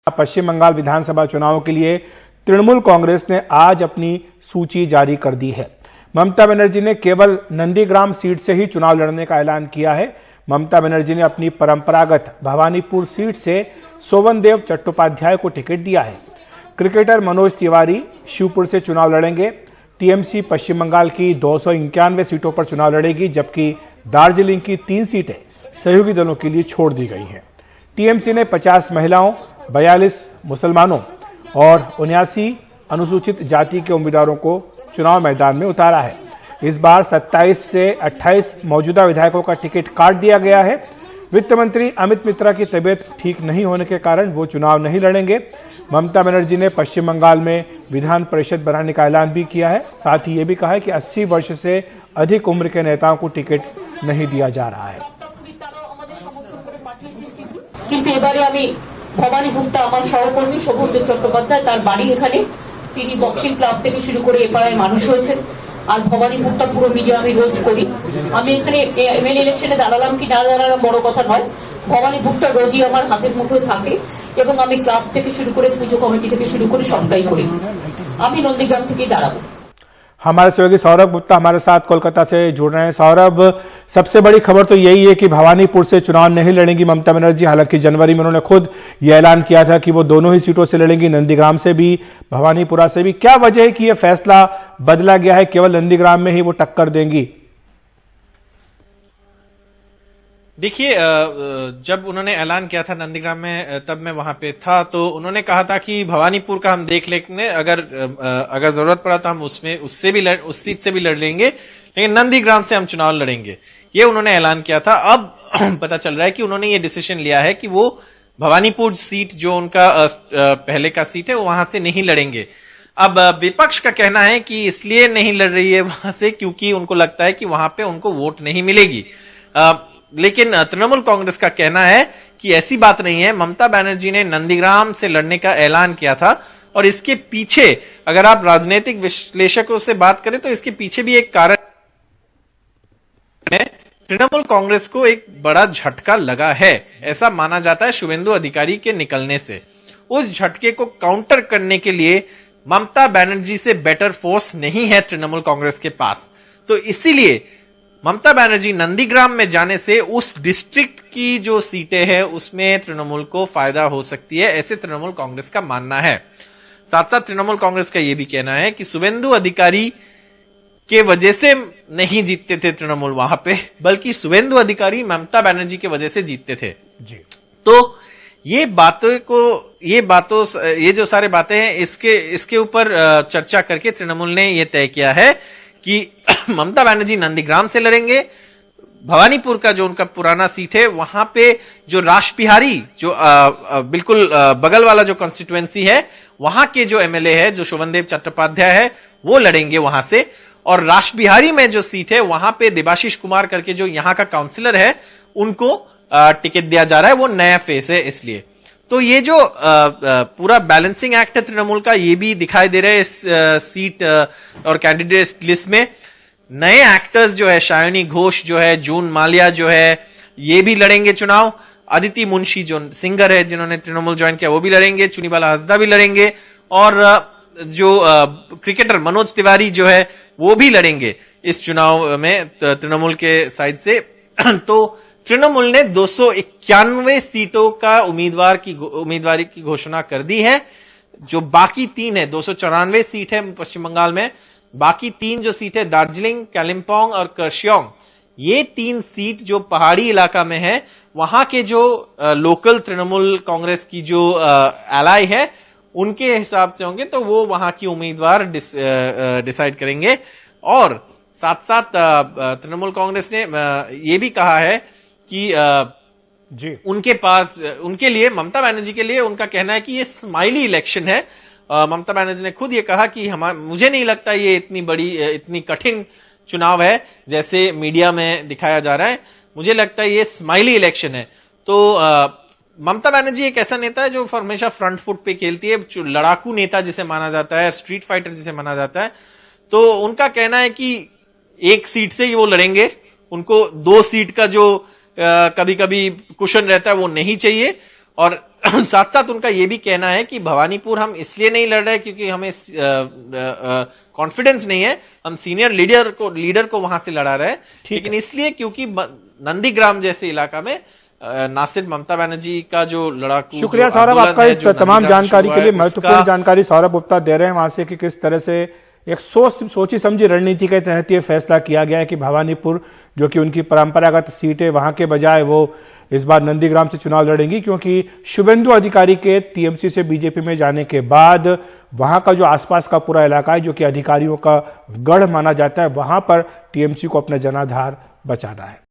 पश्चिम बंगाल विधानसभा चुनाव के लिए तृणमूल कांग्रेस ने आज अपनी सूची जारी कर दी है। ममता बनर्जी ने केवल नंदीग्राम सीट से ही चुनाव लड़ने का ऐलान किया है। ममता बनर्जी ने अपनी परंपरागत भवानीपुर सीट से सोवनदेव चट्टोपाध्याय को टिकट दिया है। क्रिकेटर मनोज तिवारी शिवपुर से चुनाव लड़ेंगे। टीएमसी पश्चिम बंगाल की 291 सीटों पर चुनाव लड़ेगी, जबकि दार्जिलिंग की 3 सीटें सहयोगी दलों के लिए छोड़ दी गई हैं। टीएमसी ने 50 महिलाओं, 42 मुसलमानों और 79 अनुसूचित जाति के उम्मीदवारों को चुनाव मैदान में उतारा है। इस बार 27 से 28 मौजूदा विधायकों का टिकट काट दिया गया है। वित्त मंत्री अमित मित्रा की तबीयत ठीक नहीं होने के कारण वो चुनाव नहीं लड़ेंगे। ममता बनर्जी ने पश्चिम बंगाल में विधान परिषद बनाने का ऐलान भी किया है। साथ ही ये भी कहा है कि 80 वर्ष से अधिक उम्र के नेताओं को टिकट नहीं दिया जा रहा है। কিন্তু এবারে আমি ভবানীপুরটা আমার সহকর্মী শোভনদেব চট্টোপাধ্যায়, তার বাড়ি এখানে। তিনি বক্সিং ক্লাব থেকে শুরু করে এপাড়ায় মানুষ হয়েছেন। আর ভবানীপুরটা পুরো নিজে আমি রোজ করি। আমি এখানে এমএলএ ইলেকশনে দাঁড়ালাম কি না দাঁড়ালাম বড় কথা নয়, ভবানীপুরটা রোজই আমার হাতের মুঠোয় থাকে এবং আমি ক্লাব থেকে শুরু করে পুজো কমিটি থেকে শুরু করে সবটাই করি। আমি নন্দীগ্রাম থেকেই দাঁড়াবো। हमारे सहयोगी सौरभ गुप्ता हमारे साथ कोलकाता से जुड़ रहे हैं। सौरभ, सबसे बड़ी खबर तो यही है कि भवानीपुर से चुनाव नहीं लड़ेंगी ममता बनर्जी। हालांकि जनवरी में उन्होंने खुद ये ऐलान किया था कि वो दोनों ही सीटों से लड़ेंगी, नंदीग्राम से भी, भवानीपुरा से भी। क्या वजह है कि यह फैसला बदला गया है, केवल नंदीग्राम में ही वो टक्कर देंगी? देखिए, जब उन्होंने ऐलान किया था नंदीग्राम में, तब मैं वहां पे था, तो उन्होंने कहा था कि भवानीपुर का हम देख लेंगे, अगर जरूरत पड़ा तो हम उस सीट से भी लड़ लेंगे, लेकिन नंदीग्राम से हम चुनाव लड़ेंगे, ये उन्होंने ऐलान किया था। अब पता चल रहा है कि उन्होंने ये डिसीजन लिया है कि वो भवानीपुर सीट जो उनका पहले का सीट है, वो वहां से नहीं लड़ेंगे। अब विपक्ष का कहना है कि इसलिए नहीं लड़ रही है वहां से क्योंकि उनको लगता है कि वहां पे उनको वोट नहीं मिलेगी। लेकिन तृणमूल कांग्रेस का कहना है कि ऐसी बात नहीं है। ममता बनर्जी ने नंदीग्राम से लड़ने का ऐलान किया था और इसके पीछे अगर आप राजनीतिक विश्लेषकों से बात करें तो इसके पीछे भी एक कारण है। तृणमूल कांग्रेस को एक बड़ा झटका लगा है, ऐसा माना जाता है शुवेंदु अधिकारी के निकलने से। उस झटके को काउंटर करने के लिए ममता बनर्जी से बेटर फोर्स नहीं है तृणमूल कांग्रेस के पास, तो इसीलिए ममता बनर्जी नंदीग्राम में जाने से उस डिस्ट्रिक्ट की जो सीटें हैं उसमें तृणमूल को फायदा हो सकती है, ऐसे तृणमूल कांग्रेस का मानना है। साथ साथ तृणमूल कांग्रेस का यह भी कहना है कि शुवेंदु अधिकारी के वजह से नहीं जीतते थे तृणमूल वहां पे, बल्कि शुवेंदु अधिकारी ममता बनर्जी के वजह से जीतते थे जी। तो ये जो सारे बातें हैं, इसके ऊपर चर्चा करके तृणमूल ने यह तय किया है कि ममता बनर्जी नंदीग्राम से लड़ेंगे। भवानीपुर का जो उनका पुराना सीट है, वहां पे जो रासबिहारी, जो बिल्कुल बगल वाला जो कॉन्स्टिट्यूएंसी है, वहां के जो एमएलए है, जो शोभनदेव चट्टोपाध्याय है, वो लड़ेंगे वहां से। और रासबिहारी में जो सीट है, वहां पे देबाशीष कुमार करके जो यहां का काउंसिलर है, उनको टिकट दिया जा रहा है। वो नया फेस है इसलिए। तो ये जो पूरा बैलेंसिंग एक्ट है तृणमूल का, ये भी दिखाई दे रहा है इस सीट और कैंडिडेट लिस्ट में। नए एक्टर्स जो है, शायनी घोष जो है, जून माल्या जो है, ये भी लड़ेंगे चुनाव। अदिति मुंशी जो सिंगर है, जिन्होंने तृणमूल ज्वाइन किया, वो भी लड़ेंगे। चुनीबाला हसदा भी लड़ेंगे और जो क्रिकेटर मनोज तिवारी जो है, वो भी लड़ेंगे इस चुनाव में तृणमूल के साइड से। तो तृणमूल ने 291 सीटों का उम्मीदवारी की घोषणा कर दी है। जो बाकी 3 है, 294 सीट है पश्चिम बंगाल में, बाकी 3 जो सीट है दार्जिलिंग, कालिम्पोंग और कर्शियोंग, ये 3 सीट जो पहाड़ी इलाका में है, वहां के जो लोकल तृणमूल कांग्रेस की जो एलाई है, उनके हिसाब से होंगे, तो वो वहां की उम्मीदवार डिसाइड करेंगे। और साथ साथ तृणमूल कांग्रेस ने ये भी कहा है कि जी उनके पास, उनके लिए, ममता बनर्जी के लिए, उनका कहना है कि ये स्माइली इलेक्शन है। ममता बनर्जी ने खुद ये कहा कि मुझे नहीं लगता ये इतनी कठिन चुनाव है जैसे मीडिया में दिखाया जा रहा है, मुझे लगता है ये स्माइली इलेक्शन है। तो ममता बनर्जी एक ऐसा नेता है जो हमेशा फ्रंट फुट पे खेलती है, लड़ाकू नेता जिसे माना जाता है, स्ट्रीट फाइटर जिसे माना जाता है। तो उनका कहना है कि 1 सीट से ही वो लड़ेंगे, उनको 2 सीट का जो कभी कभी कुशन रहता है वो नहीं चाहिए। और साथ साथ उनका ये भी कहना है कि भवानीपुर हम इसलिए नहीं लड़ रहे क्योंकि हमें कॉन्फिडेंस नहीं है, हम सीनियर लीडर को वहां से लड़ा रहे हैं, लेकिन इसलिए क्योंकि नंदीग्राम जैसे इलाका में ना सिर्फ ममता बनर्जी का जो लड़ाकू, शुक्रिया सौरभ आपका इस तमाम जानकारी के लिए। महत्वपूर्ण जानकारी सौरभ गुप्ता दे रहे हैं वहां से कि किस तरह से एक सोची समझी रणनीति के तहत यह फैसला किया गया है कि भवानीपुर जो कि उनकी परंपरागत सीट है वहां के बजाय वो इस बार नंदीग्राम से चुनाव लड़ेंगी, क्योंकि शुभेंदु अधिकारी के टीएमसी से बीजेपी में जाने के बाद वहां का जो आसपास का पूरा इलाका है जो कि अधिकारियों का गढ़ माना जाता है, वहां पर टीएमसी को अपना जनाधार बचाना है।